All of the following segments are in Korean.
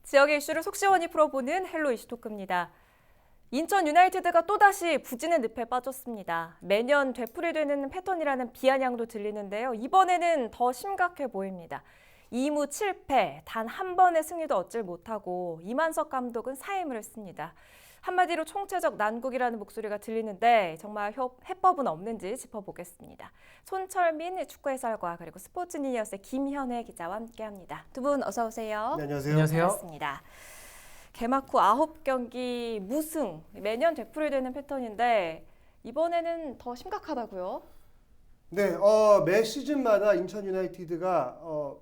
지역의 이슈를 속 시원히 풀어보는 헬로 이슈토크입니다. 인천 유나이티드가 또다시 부진의 늪에 빠졌습니다. 매년 되풀이되는 패턴이라는 비아냥도 들리는데요. 이번에는 더 심각해 보입니다. 2무 7패, 단 한 번의 승리도 얻질 못하고 이만석 감독은 사임을 했습니다. 한마디로 총체적 난국이라는 목소리가 들리는데 정말 해법은 없는지 짚어보겠습니다. 손철민 축구 해설과 그리고 스포츠니어스의 김현애 기자와 함께합니다. 두 분 어서 오세요. 네, 안녕하세요. 반갑습니다. 개막 후 9경기 무승, 매년 되풀이되는 패턴인데 이번에는 더 심각하다고요? 네, 매 시즌마다 인천 유나이티드가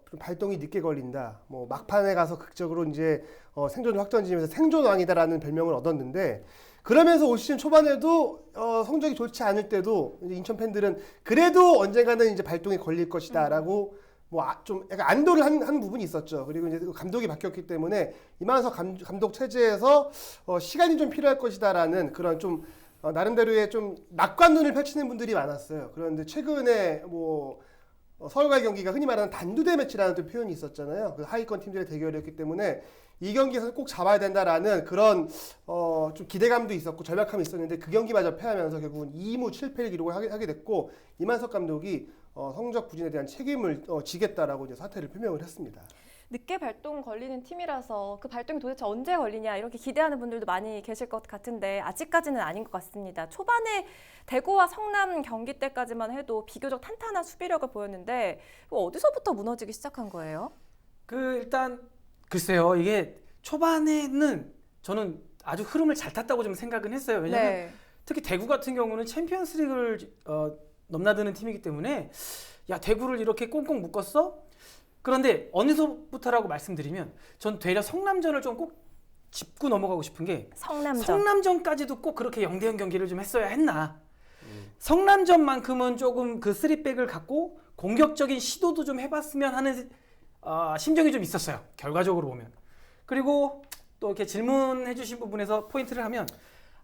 좀 발동이 늦게 걸린다. 뭐 막판에 가서 극적으로 이제 생존 확정지면서 생존왕이다라는 별명을 얻었는데, 그러면서 올 시즌 초반에도 성적이 좋지 않을 때도 이제 인천 팬들은 그래도 언젠가는 이제 발동이 걸릴 것이다라고 좀 약간 안도를 한 부분이 있었죠. 그리고 이제 감독이 바뀌었기 때문에 이만석 감독 체제에서 시간이 좀 필요할 것이다라는 그런 좀 나름대로의 좀 낙관론을 펼치는 분들이 많았어요. 그런데 최근에 서울과의 경기가 흔히 말하는 단두대 매치라는 또 표현이 있었잖아요. 그 하위권 팀들의 대결이었기 때문에 이 경기에서 꼭 잡아야 된다라는 그런 좀 기대감도 있었고 절박함이 있었는데, 그 경기마저 패하면서 결국은 2무 7패를 기록을 하게 됐고, 이만석 감독이 성적 부진에 대한 책임을 지겠다라고 이제 사퇴를 표명을 했습니다. 늦게 발동 걸리는 팀이라서 그 발동이 도대체 언제 걸리냐 이렇게 기대하는 분들도 많이 계실 것 같은데 아직까지는 아닌 것 같습니다. 초반에 대구와 성남 경기 때까지만 해도 비교적 탄탄한 수비력을 보였는데 어디서부터 무너지기 시작한 거예요? 일단 글쎄요, 이게 초반에는 저는 아주 흐름을 잘 탔다고 좀 생각은 했어요. 왜냐하면 특히 대구 같은 경우는 챔피언스리그를 넘나드는 팀이기 때문에 야, 대구를 이렇게 꽁꽁 묶었어? 그런데 어느서부터라고 말씀드리면 전 되려 성남전을 좀 꼭 짚고 넘어가고 싶은 게, 성남전까지도 꼭 그렇게 0대0 경기를 좀 했어야 했나. 성남전만큼은 조금 그 3백을 갖고 공격적인 시도도 좀 해봤으면 하는 심정이 좀 있었어요, 결과적으로 보면. 그리고 또 이렇게 질문해 주신 부분에서 포인트를 하면,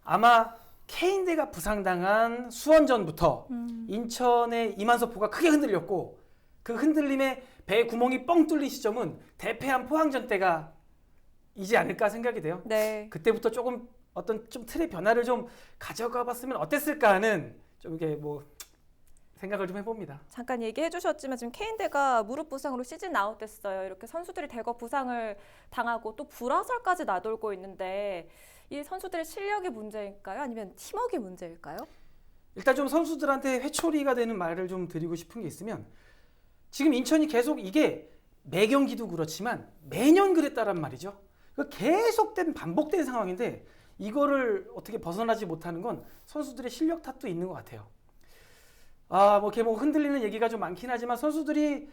아마 케인대가 부상당한 수원전부터 인천의 이만석포가 크게 흔들렸고, 그 흔들림에 배에 구멍이 뻥 뚫린 시점은 대패한 포항전 때가 이지 않을까 생각이 돼요. 네. 그때부터 조금 어떤 좀 틀의 변화를 좀 가져가 봤으면 어땠을까 하는 좀 이게 생각을 좀 해봅니다. 잠깐 얘기해 주셨지만 지금 케인대가 무릎 부상으로 시즌 아웃됐어요. 이렇게 선수들이 대거 부상을 당하고 또 불화설까지 나돌고 있는데 이 선수들의 실력이 문제일까요? 아니면 팀워크의 문제일까요? 일단 좀 선수들한테 회초리가 되는 말을 좀 드리고 싶은 게 있으면, 지금 인천이 계속 이게 매 경기도 그렇지만 매년 그랬다란 말이죠. 계속된 반복된 상황인데 이거를 어떻게 벗어나지 못하는 건 선수들의 실력 탓도 있는 것 같아요. 흔들리는 얘기가 좀 많긴 하지만 선수들이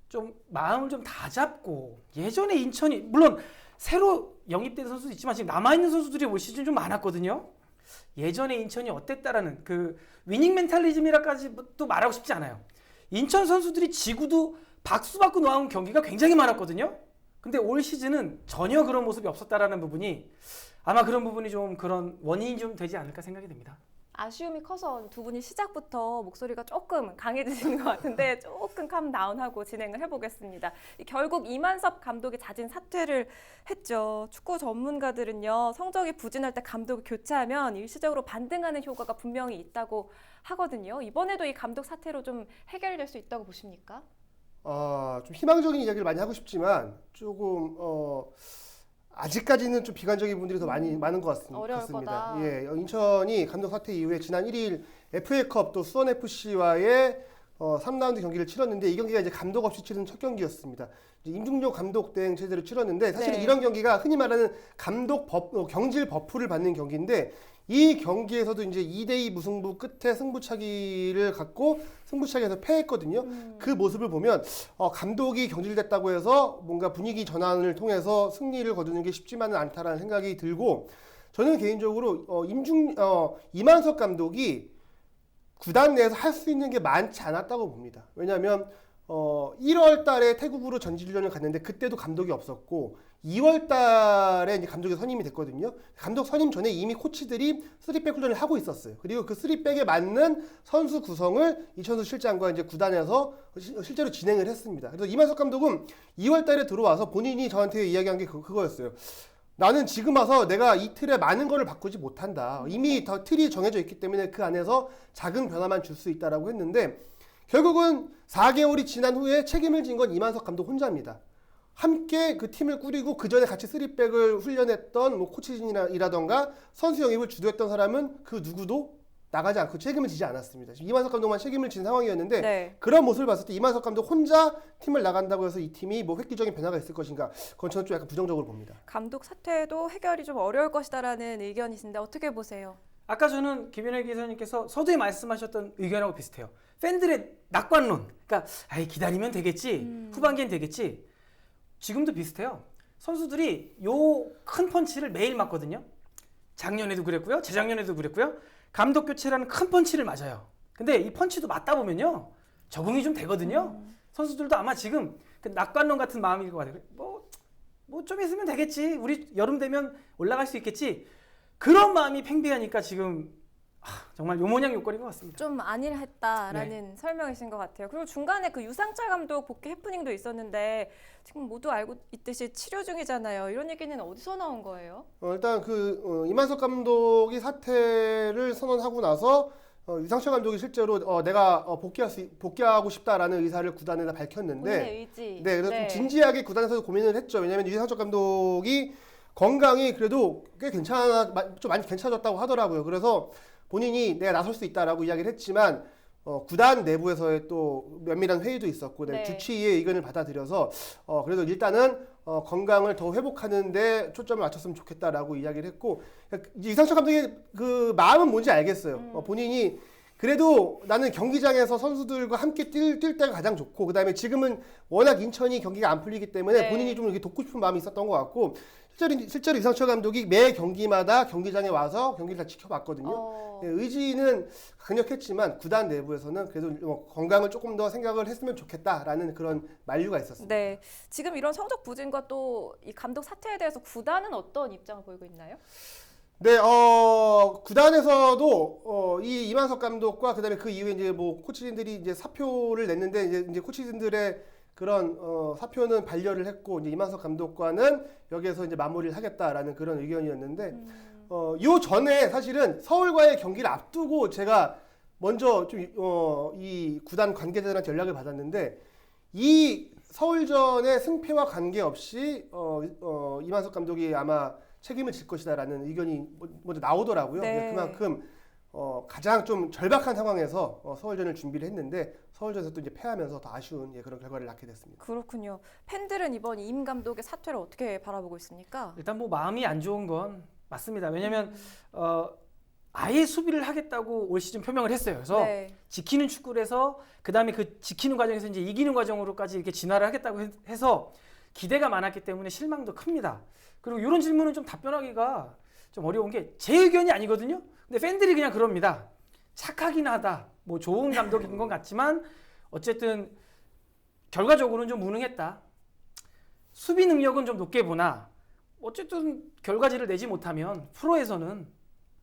좀 마음을 좀 다잡고, 예전에 인천이 물론 새로 영입된 선수도 있지만 지금 남아있는 선수들이 올 시즌 좀 많았거든요. 예전에 인천이 어땠다라는 그 위닝 멘탈리즘이라까지도 말하고 싶지 않아요. 인천 선수들이 지구도 박수받고 나온 경기가 굉장히 많았거든요. 근데 올 시즌은 전혀 그런 모습이 없었다라는 부분이, 아마 그런 부분이 좀 그런 원인이 좀 되지 않을까 생각이 됩니다. 아쉬움이 커서 두 분이 시작부터 목소리가 조금 강해지시는 것 같은데 조금 캄다운하고 진행을 해보겠습니다. 결국 이만섭 감독이 자진 사퇴를 했죠. 축구 전문가들은요, 성적이 부진할 때 감독을 교체하면 일시적으로 반등하는 효과가 분명히 있다고 하거든요. 이번에도 이 감독 사퇴로 좀 해결될 수 있다고 보십니까? 좀 희망적인 이야기를 많이 하고 싶지만 조금 아직까지는 좀 비관적인 분들이 더 많은 것 같습니다. 어려울 거다. 예, 인천이 감독 사퇴 이후에 지난 1일 FA컵 또 수원FC와의 3라운드 경기를 치렀는데, 이 경기가 이제 감독 없이 치른 첫 경기였습니다. 임중용 감독 대행 체제로 치렀는데, 사실 이런 경기가 흔히 말하는 감독 경질 버프를 받는 경기인데, 이 경기에서도 이제 2대2 무승부 끝에 승부차기를 갖고 승부차기에서 패했거든요. 그 모습을 보면 감독이 경질됐다고 해서 뭔가 분위기 전환을 통해서 승리를 거두는 게 쉽지만은 않다라는 생각이 들고, 저는 개인적으로 이만석 감독이 구단 내에서 할 수 있는 게 많지 않았다고 봅니다. 왜냐하면 1월 달에 태국으로 전지훈련을 갔는데 그때도 감독이 없었고 2월 달에 이제 감독이 선임이 됐거든요. 감독 선임 전에 이미 코치들이 3백 훈련을 하고 있었어요. 그리고 그 3백에 맞는 선수 구성을 이천수 실장과 이제 구단에서 실제로 진행을 했습니다. 그래서 이만석 감독은 2월 달에 들어와서 본인이 저한테 이야기한 게 그거였어요. 나는 지금 와서 내가 이 틀에 많은 거를 바꾸지 못한다. 이미 더 틀이 정해져 있기 때문에 그 안에서 작은 변화만 줄 수 있다라고 했는데 결국은 4개월이 지난 후에 책임을 진 건 이만석 감독 혼자입니다. 함께 그 팀을 꾸리고 그 전에 같이 3백을 훈련했던 뭐 코치진이라던가 선수 영입을 주도했던 사람은 그 누구도 나가지 않고 책임을 지지 않았습니다. 지금 이만석 감독만 책임을 진 상황이었는데 네. 그런 모습을 봤을 때 이만석 감독 혼자 팀을 나간다고 해서 이 팀이 뭐 획기적인 변화가 있을 것인가? 그건 저는 좀 약간 부정적으로 봅니다. 감독 사퇴도 해결이 좀 어려울 것이다라는 의견이신데 어떻게 보세요? 아까 저는 김연애 기자님께서 서두에 말씀하셨던 의견하고 비슷해요. 팬들의 낙관론. 그러니까 아이 기다리면 되겠지. 후반기엔 되겠지. 지금도 비슷해요. 선수들이 요 큰 펀치를 매일 맞거든요. 작년에도 그랬고요. 재작년에도 그랬고요. 감독 교체라는 큰 펀치를 맞아요. 근데 이 펀치도 맞다 보면요. 적응이 좀 되거든요. 선수들도 아마 지금 그 낙관론 같은 마음일 것 같아요. 뭐 좀 있으면 되겠지. 우리 여름 되면 올라갈 수 있겠지. 그런 마음이 팽배하니까 지금 정말 요모냥 요거리인 것 같습니다. 좀 안일했다라는 설명이신 것 같아요. 그리고 중간에 그 유상철 감독 복귀 해프닝도 있었는데 지금 모두 알고 있듯이 치료 중이잖아요. 이런 얘기는 어디서 나온 거예요? 일단 이만석 감독이 사퇴를 선언하고 나서 유상철 감독이 실제로 내가 복귀하고 싶다라는 의사를 구단에다 밝혔는데, 본인의 의지. 네, 그래서 좀 진지하게 구단에서도 고민을 했죠. 왜냐하면 유상철 감독이 건강이 그래도 꽤 좀 많이 괜찮아졌다고 하더라고요. 그래서 본인이 내가 나설 수 있다라고 이야기를 했지만 구단 내부에서의 또 면밀한 회의도 있었고 네. 주치의의 의견을 받아들여서 그래도 일단은 건강을 더 회복하는데 초점을 맞췄으면 좋겠다라고 이야기를 했고 유상철 감독의 그 마음은 뭔지 알겠어요. 본인이 그래도 나는 경기장에서 선수들과 함께 뛸 때가 가장 좋고 그다음에 지금은 워낙 인천이 경기가 안 풀리기 때문에 네. 본인이 좀 이렇게 돕고 싶은 마음이 있었던 것 같고 실제로 이상철 감독이 매 경기마다 경기장에 와서 경기를 다 지켜봤거든요. 의지는 강력했지만 구단 내부에서는 그래도 건강을 조금 더 생각을 했으면 좋겠다라는 그런 만류가 있었습니다. 네, 지금 이런 성적 부진과 또 이 감독 사퇴에 대해서 구단은 어떤 입장을 보이고 있나요? 네, 구단에서도 이 이만석 감독과 그다음에 그 이후에 이제 뭐 코치진들이 이제 사표를 냈는데 이제 코치진들의 그런 사표는 반려를 했고 이제 이만석 감독과는 여기에서 이제 마무리를 하겠다라는 그런 의견이었는데 요 전에 사실은 서울과의 경기를 앞두고 제가 먼저 좀 이 구단 관계자들한테 연락을 받았는데 이 서울전의 승패와 관계없이 이만석 감독이 아마 책임을 질 것이다라는 의견이 먼저 나오더라고요. 네. 그만큼 가장 좀 절박한 상황에서 서울전을 준비를 했는데 서울전에서 또 이제 패하면서 더 아쉬운 그런 결과를 낳게 됐습니다. 그렇군요. 팬들은 이번 임 감독의 사퇴를 어떻게 바라보고 있습니까? 일단 뭐 마음이 안 좋은 건 맞습니다. 왜냐하면 아예 수비를 하겠다고 올 시즌 표명을 했어요. 그래서 네. 지키는 축구를 해서 그다음에 그 지키는 과정에서 이제 이기는 과정으로까지 이렇게 진화를 하겠다고 해서 기대가 많았기 때문에 실망도 큽니다. 그리고 이런 질문은 좀 답변하기가 좀 어려운 게 제 의견이 아니거든요. 근데 팬들이 그냥 그럽니다. 착하긴 하다. 뭐 좋은 감독인 건 같지만 어쨌든 결과적으로는 좀 무능했다. 수비 능력은 좀 높게 보나 어쨌든 결과지를 내지 못하면 프로에서는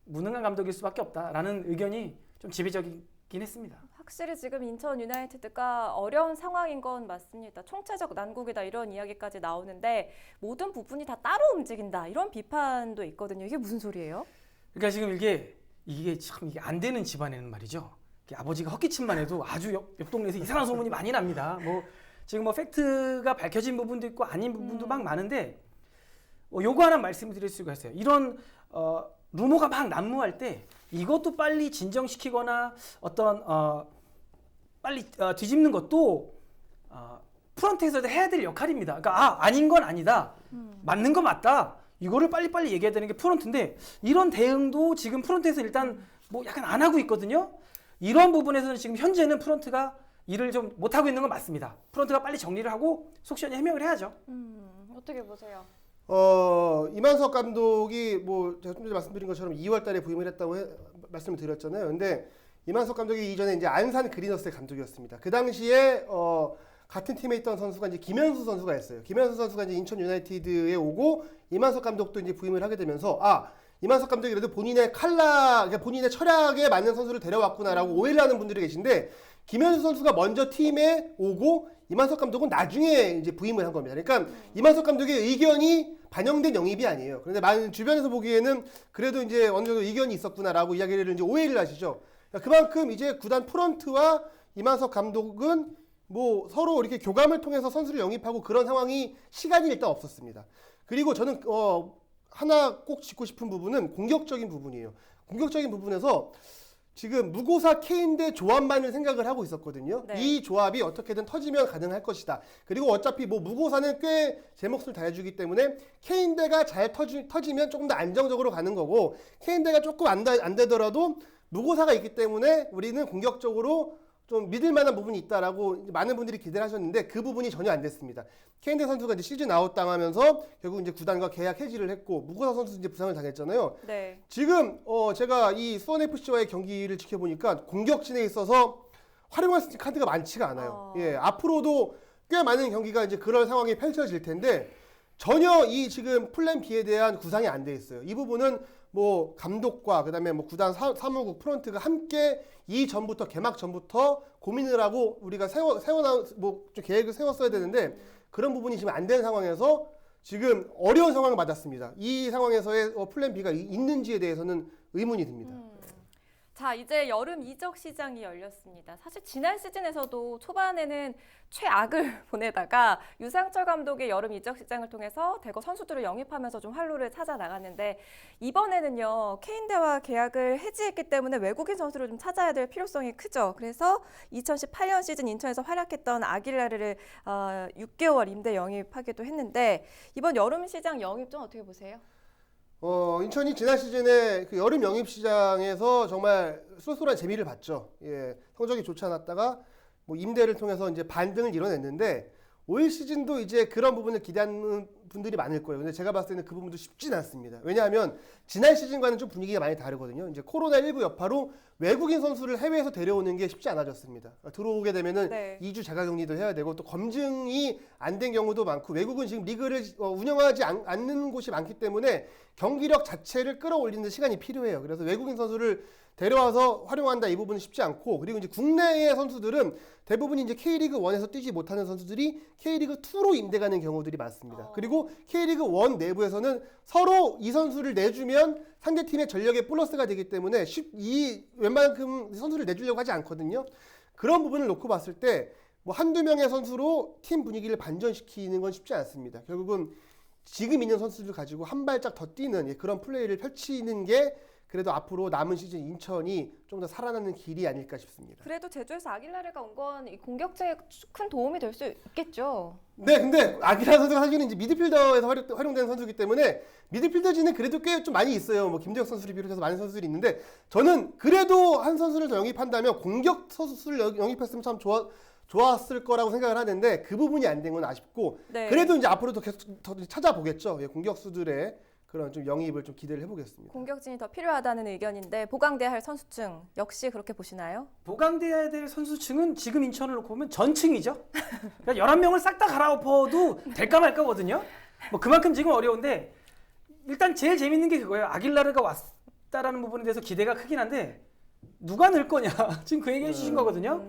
무능한 감독일 수밖에 없다라는 의견이 좀 지배적이긴 했습니다. 확실히 지금 인천 유나이티드가 어려운 상황인 건 맞습니다. 총체적 난국이다 이런 이야기까지 나오는데 모든 부분이 다 따로 움직인다 이런 비판도 있거든요. 이게 무슨 소리예요? 그러니까 지금 이게 참 이게 안 되는 집안에는 말이죠. 아버지가 헛기침만 해도 아주 옆 동네에서 이상한 소문이 많이 납니다. 뭐 지금 뭐 팩트가 밝혀진 부분도 있고 아닌 부분도 막 많은데 요거 하나 말씀드릴 수가 있어요. 이런 루머가 막 난무할 때 이것도 빨리 진정시키거나 어떤 빨리 뒤집는 것도 프런트에서 해야 될 역할입니다. 그러니까 아닌 건 아니다. 맞는 거 맞다. 이거를 빨리빨리 얘기해야 되는 게 프런트인데 이런 대응도 지금 프런트에서 일단 뭐 약간 안 하고 있거든요. 이런 부분에서는 지금 현재는 프런트가 일을 좀 못하고 있는 건 맞습니다. 프런트가 빨리 정리를 하고 속 시원히 해명을 해야죠. 어떻게 보세요? 이만석 감독이 뭐 제가 좀 전에 말씀드린 것처럼 2월 달에 부임을 했다고 말씀을 드렸잖아요. 근데 이만석 감독이 이전에 이제 안산 그리너스의 감독이었습니다. 그 당시에 같은 팀에 있던 선수가 이제 김현수 선수가 있어요. 김현수 선수가 이제 인천 유나이티드에 오고 이만석 감독도 이제 부임을 하게 되면서 이만석 감독이 그래도 본인의 그러니까 본인의 철학에 맞는 선수를 데려왔구나라고 오해를 하는 분들이 계신데 김현수 선수가 먼저 팀에 오고 이만석 감독은 나중에 이제 부임을 한 겁니다. 그러니까 이만석 감독의 의견이 반영된 영입이 아니에요. 그런데 많은 주변에서 보기에는 그래도 이제 어느 정도 의견이 있었구나라고 이야기를 이제 오해를 하시죠. 그러니까 그만큼 이제 구단 프런트와 이만석 감독은 뭐 서로 이렇게 교감을 통해서 선수를 영입하고 그런 상황이 시간이 일단 없었습니다. 그리고 저는 하나 꼭 짚고 싶은 부분은 공격적인 부분이에요. 공격적인 부분에서 지금 무고사 케인 대 조합만을 생각을 하고 있었거든요. 네. 이 조합이 어떻게든 터지면 가능할 것이다. 그리고 어차피 뭐 무고사는 꽤 제 몫을 다해주기 때문에 케인 대가 잘 터지면 조금 더 안정적으로 가는 거고 케인 대가 조금 안 되더라도 무고사가 있기 때문에 우리는 공격적으로 좀 믿을 만한 부분이 있다라고 많은 분들이 기대를 하셨는데 그 부분이 전혀 안 됐습니다. 케인대 선수가 이제 시즌 아웃 당하면서 결국 이제 구단과 계약 해지를 했고 무고사 선수 이제 부상을 당했잖아요. 네. 지금 제가 이 수원 FC와의 경기를 지켜보니까 공격진에 있어서 활용할 수 있는 카드가 많지가 않아요. 예, 앞으로도 꽤 많은 경기가 이제 그럴 상황이 펼쳐질 텐데 전혀 이 지금 플랜 B에 대한 구상이 안 돼 있어요. 이 부분은 뭐 감독과 그다음에 뭐 구단 사무국 프런트가 함께 이 전부터 개막 전부터 고민을 하고 우리가 뭐 좀 계획을 세웠어야 되는데 그런 부분이 지금 안 된 상황에서 지금 어려운 상황을 맞았습니다. 이 상황에서의 플랜 B가 있는지에 대해서는 의문이 듭니다. 자, 이제 여름 이적 시장이 열렸습니다. 사실 지난 시즌에서도 초반에는 최악을 보내다가 유상철 감독의 여름 이적 시장을 통해서 대거 선수들을 영입하면서 좀 활로를 찾아 나갔는데 이번에는요, 케인대와 계약을 해지했기 때문에 외국인 선수를 좀 찾아야 될 필요성이 크죠. 그래서 2018년 시즌 인천에서 활약했던 아길라르를 6개월 임대 영입하기도 했는데 이번 여름 시장 영입 좀 어떻게 보세요? 인천이 지난 시즌에 그 여름 영입 시장에서 정말 쏠쏠한 재미를 봤죠. 예, 성적이 좋지 않았다가 뭐 임대를 통해서 이제 반등을 이뤄냈는데 올 시즌도 이제 그런 부분을 기대하는 분들이 많을 거예요. 근데 제가 봤을 때는 그 부분도 쉽진 않습니다. 왜냐하면 지난 시즌과는 좀 분위기가 많이 다르거든요. 이제 코로나19 여파로 외국인 선수를 해외에서 데려오는 게 쉽지 않아졌습니다. 들어오게 되면은 네. 2주 자가격리도 해야 되고 또 검증이 안 된 경우도 많고 외국은 지금 리그를 운영하지 않는 곳이 많기 때문에 경기력 자체를 끌어올리는 데 시간이 필요해요. 그래서 외국인 선수를 데려와서 활용한다 이 부분은 쉽지 않고 그리고 이제 국내의 선수들은 대부분 이제 K리그 1에서 뛰지 못하는 선수들이 K리그 2로 임대 가는 경우들이 많습니다. 그리고 K리그 1 내부에서는 서로 이 선수를 내주면 상대 팀의 전력에 플러스가 되기 때문에 웬만큼 선수를 내주려고 하지 않거든요. 그런 부분을 놓고 봤을 때 뭐 한두 명의 선수로 팀 분위기를 반전시키는 건 쉽지 않습니다. 결국은 지금 있는 선수들 가지고 한 발짝 더 뛰는 그런 플레이를 펼치는 게 그래도 앞으로 남은 시즌 인천이 좀 더 살아나는 길이 아닐까 싶습니다. 그래도 제주에서 아길라르가 온 건 공격체에 큰 도움이 될 수 있겠죠. 네, 근데 아기라 선수가 사실은 이제 미드필더에서 활용되는 선수이기 때문에 미드필더진은 그래도 꽤 좀 많이 있어요. 뭐 김재혁 선수를 비롯해서 많은 선수들이 있는데 저는 그래도 한 선수를 더 영입한다면 공격 선수를 영입했으면 참 좋았을 거라고 생각을 하는데 그 부분이 안 된 건 아쉽고 네. 그래도 이제 앞으로도 계속 더 찾아보겠죠. 예, 공격수들의 그런 좀 영입을 좀 기대를 해보겠습니다. 공격진이 더 필요하다는 의견인데 보강돼야 할 선수층 역시 그렇게 보시나요? 보강돼야 될 선수층은 지금 인천을 놓고 보면 전층이죠. 그러니까 11명을 싹 다 갈아엎어도 될까 말까거든요. 뭐 그만큼 지금 어려운데 일단 제일 재밌는 게 그거예요. 아길라르가 왔다라는 부분에 대해서 기대가 크긴 한데 누가 늘 거냐. 지금 그 얘기 해주신 거거든요.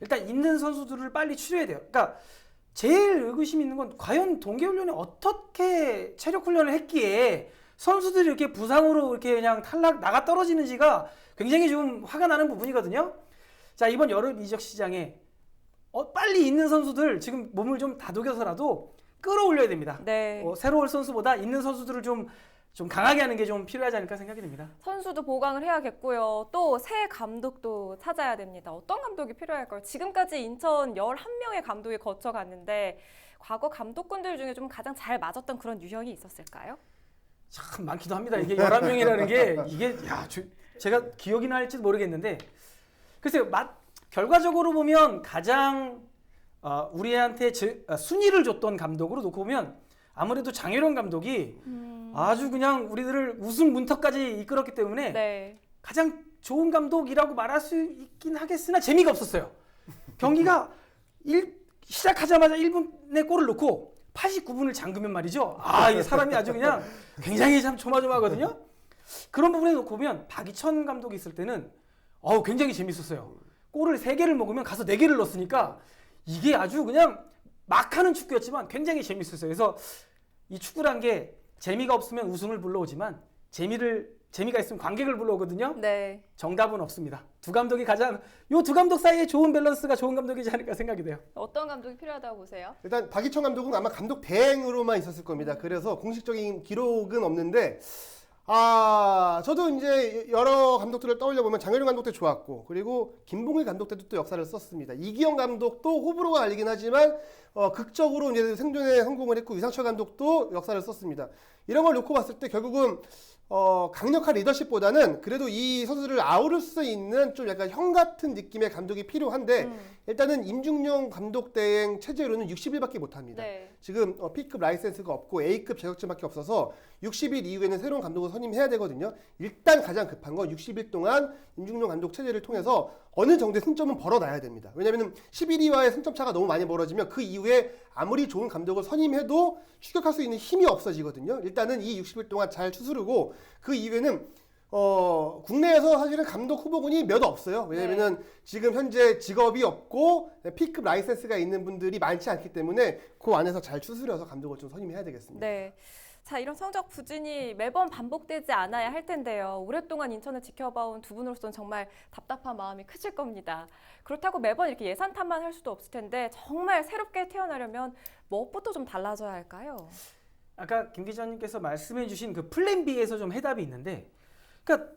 일단 있는 선수들을 빨리 추려야 돼요. 그러니까 제일 의구심이 있는 건 과연 동계훈련이 어떻게 체력 훈련을 했기에 선수들이 이렇게 부상으로 이렇게 그냥 나가 떨어지는지가 굉장히 좀 화가 나는 부분이거든요. 자, 이번 여름 이적 시장에 빨리 있는 선수들 지금 몸을 좀 다독여서라도 끌어올려야 됩니다. 네. 새로 올 선수보다 있는 선수들을 좀 강하게 하는 게 좀 필요하지 않을까 생각이 듭니다. 선수도 보강을 해야겠고요. 또 새 감독도 찾아야 됩니다. 어떤 감독이 필요할까요? 지금까지 인천 11명의 감독이 거쳐갔는데 과거 감독군들 중에 좀 가장 잘 맞았던 그런 유형이 있었을까요? 참 많기도 합니다. 이게 11명이라는 게 이게 제가 기억이 날지도 모르겠는데 글쎄요. 결과적으로 보면 가장 우리한테 순위를 줬던 감독으로 놓고 보면 아무래도 장혜령 감독이 아주 그냥 우리들을 우승 문턱까지 이끌었기 때문에 네. 가장 좋은 감독이라고 말할 수 있긴 하겠으나 재미가 없었어요. 경기가 시작하자마자 1분에 골을 넣고 89분을 잠그면 말이죠. 이 사람이 아주 그냥 굉장히 참 조마조마하거든요. 그런 부분에 놓고 보면 박이천 감독이 있을 때는 굉장히 재밌었어요. 골을 3개를 먹으면 가서 4개를 넣었으니까 이게 아주 그냥 막 하는 축구였지만 굉장히 재밌었어요. 그래서 이 축구란 게 재미가 없으면 우승을 불러오지만 재미가 있으면 관객을 불러오거든요. 네. 정답은 없습니다. 두 감독이 요 두 감독 사이에 좋은 밸런스가 좋은 감독이지 않을까 생각이 돼요. 어떤 감독이 필요하다고 보세요? 일단 박이천 감독은 아마 감독 대행으로만 있었을 겁니다. 그래서 공식적인 기록은 없는데 저도 이제 여러 감독들을 떠올려 보면 장효림 감독 때 좋았고, 그리고 김봉일 감독 때도 또 역사를 썼습니다. 이기영 감독도 호불호가 갈리긴 하지만 극적으로 이제 생존에 성공을 했고, 유상철 감독도 역사를 썼습니다. 이런 걸 놓고 봤을 때 결국은 강력한 리더십보다는 그래도 이 선수들을 아우를 수 있는 좀 약간 형 같은 느낌의 감독이 필요한데, 일단은 임중용 감독 대행 체제로는 60일밖에 못합니다. 네. 지금 P급 라이센스가 없고 A급 자격증밖에 없어서 60일 이후에는 새로운 감독을 선임해야 되거든요. 일단 가장 급한 건 60일 동안 임중용 감독 체제를 통해서 어느 정도의 승점은 벌어놔야 됩니다. 왜냐하면 11위와의 승점 차가 너무 많이 벌어지면 그 이후에 아무리 좋은 감독을 선임해도 추격할 수 있는 힘이 없어지거든요. 일단은 이 60일 동안 잘 추스르고, 그 이후에는 국내에서 사실은 감독 후보군이 몇 없어요. 왜냐면은 지금 현재 직업이 없고 P급 라이센스가 있는 분들이 많지 않기 때문에 그 안에서 잘 추스려서 감독을 좀 선임해야 되겠습니다. 네. 자, 이런 성적 부진이 매번 반복되지 않아야 할 텐데요. 오랫동안 인천을 지켜봐온 두 분으로서는 정말 답답한 마음이 크실 겁니다. 그렇다고 매번 이렇게 예산탓만 할 수도 없을 텐데 정말 새롭게 태어나려면 무엇부터 좀 달라져야 할까요? 아까 김 기자님께서 말씀해 주신 그 플랜 B에서 좀 해답이 있는데, 그러니까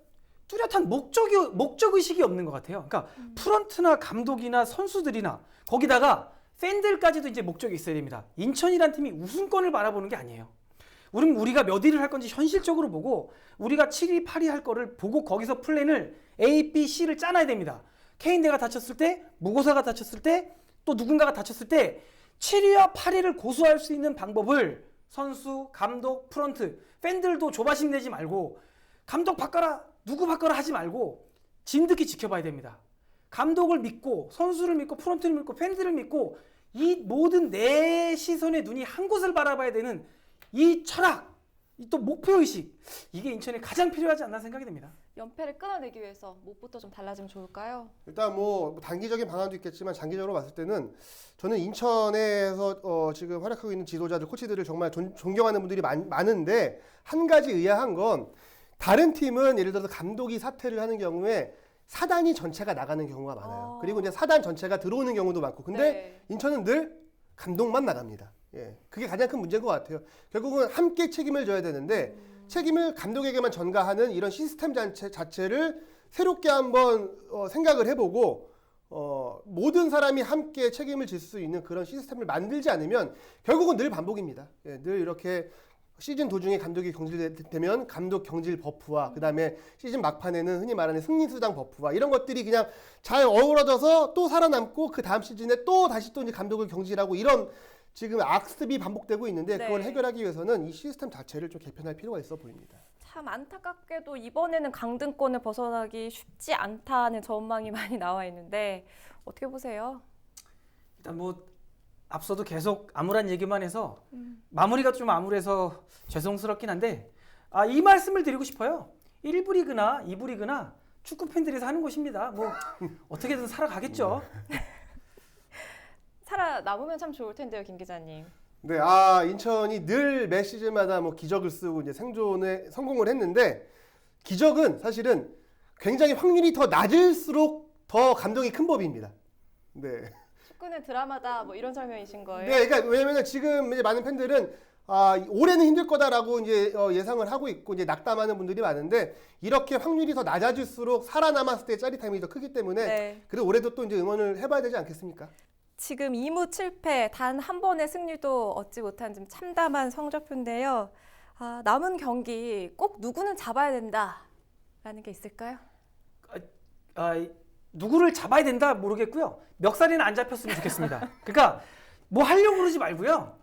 뚜렷한 목적의식이 없는 것 같아요. 그러니까 프런트나 감독이나 선수들이나 거기다가 팬들까지도 이제 목적이 있어야 됩니다. 인천이란 팀이 우승권을 바라보는 게 아니에요. 우리가 몇 위를 할 건지 현실적으로 보고, 우리가 7위, 8위 할 거를 보고 거기서 플랜을 A, B, C를 짜놔야 됩니다. 케인대가 다쳤을 때, 무고사가 다쳤을 때, 또 누군가가 다쳤을 때 7위와 8위를 고수할 수 있는 방법을 선수, 감독, 프런트, 팬들도 조바심 내지 말고 감독 바꿔라, 누구 바꿔라 하지 말고 진득히 지켜봐야 됩니다. 감독을 믿고, 선수를 믿고, 프런트를 믿고, 팬들을 믿고, 이 모든 내 시선의 눈이 한 곳을 바라봐야 되는 이 철학, 또 목표의식, 이게 인천에 가장 필요하지 않나 생각이 됩니다. 연패를 끊어내기 위해서 무엇부터 좀 달라지면 좋을까요? 일단 뭐 단기적인 방안도 있겠지만 장기적으로 봤을 때는 저는 인천에서 지금 활약하고 있는 지도자들, 코치들을 정말 존경하는 분들이 많은데, 한 가지 의아한 건 다른 팀은 예를 들어서 감독이 사퇴를 하는 경우에 사단이 전체가 나가는 경우가 많아요. 그리고 이제 사단 전체가 들어오는 경우도 많고, 근데 인천은 늘 감독만 나갑니다. 예, 그게 가장 큰 문제인 것 같아요. 결국은 함께 책임을 져야 되는데 책임을 감독에게만 전가하는 이런 시스템 자체를 새롭게 한번 생각을 해보고 모든 사람이 함께 책임을 질 수 있는 그런 시스템을 만들지 않으면 결국은 늘 반복입니다. 예, 늘 이렇게 시즌 도중에 감독이 경질되면 감독 경질 버프와 그 다음에 시즌 막판에는 흔히 말하는 승리수당 버프와 이런 것들이 그냥 잘 어우러져서 또 살아남고, 그 다음 시즌에 또 다시 또 이제 감독을 경질하고, 이런 지금 악습이 반복되고 있는데, 그걸 해결하기 위해서는 이 시스템 자체를 좀 개편할 필요가 있어 보입니다. 참 안타깝게도 이번에는 강등권을 벗어나기 쉽지 않다는 전망이 많이 나와 있는데 어떻게 보세요? 일단 뭐 앞서도 계속 암울한 얘기만 해서 마무리가 좀 암울해서 죄송스럽긴 한데, 이 말씀을 드리고 싶어요. 1부 리그나 2부 리그나 축구 팬들이 사는 곳입니다. 뭐 어떻게든 살아가겠죠. 살아남으면 참 좋을 텐데요, 김 기자님. 네, 인천이 늘 매 시즌마다 뭐 기적을 쓰고 이제 생존에 성공을 했는데, 기적은 사실은 굉장히 확률이 더 낮을수록 더 감동이 큰 법입니다. 네. 축구는 드라마다 뭐 이런 설명이신 거예요? 네, 그러니까 왜냐면 지금 이제 많은 팬들은 올해는 힘들 거다라고 이제 예상을 하고 있고 이제 낙담하는 분들이 많은데, 이렇게 확률이 더 낮아질수록 살아남았을 때 짜릿함이 더 크기 때문에 그래도 올해도 또 이제 응원을 해봐야 되지 않겠습니까? 지금 2무 7패 단 한 번의 승리도 얻지 못한 좀 참담한 성적표인데요. 남은 경기 꼭 누구는 잡아야 된다라는 게 있을까요? 누구를 잡아야 된다 모르겠고요. 멱살이는 안 잡혔으면 좋겠습니다. 그러니까 뭐 하려고 그러지 말고요.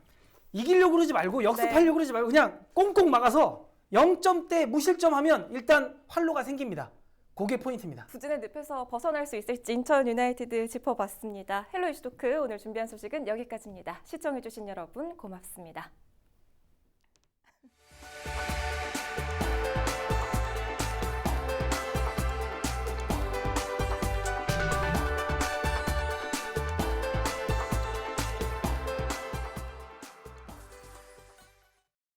이기려고 그러지 말고 역습하려고 그러지 말고 그냥 꽁꽁 막아서 0점대 무실점하면 일단 활로가 생깁니다. 그게 포인트입니다. 부진의 늪에서 벗어날 수 있을지 인천 유나이티드 짚어봤습니다. 헬로 이슈토크 오늘 준비한 소식은 여기까지입니다. 시청해주신 여러분 고맙습니다.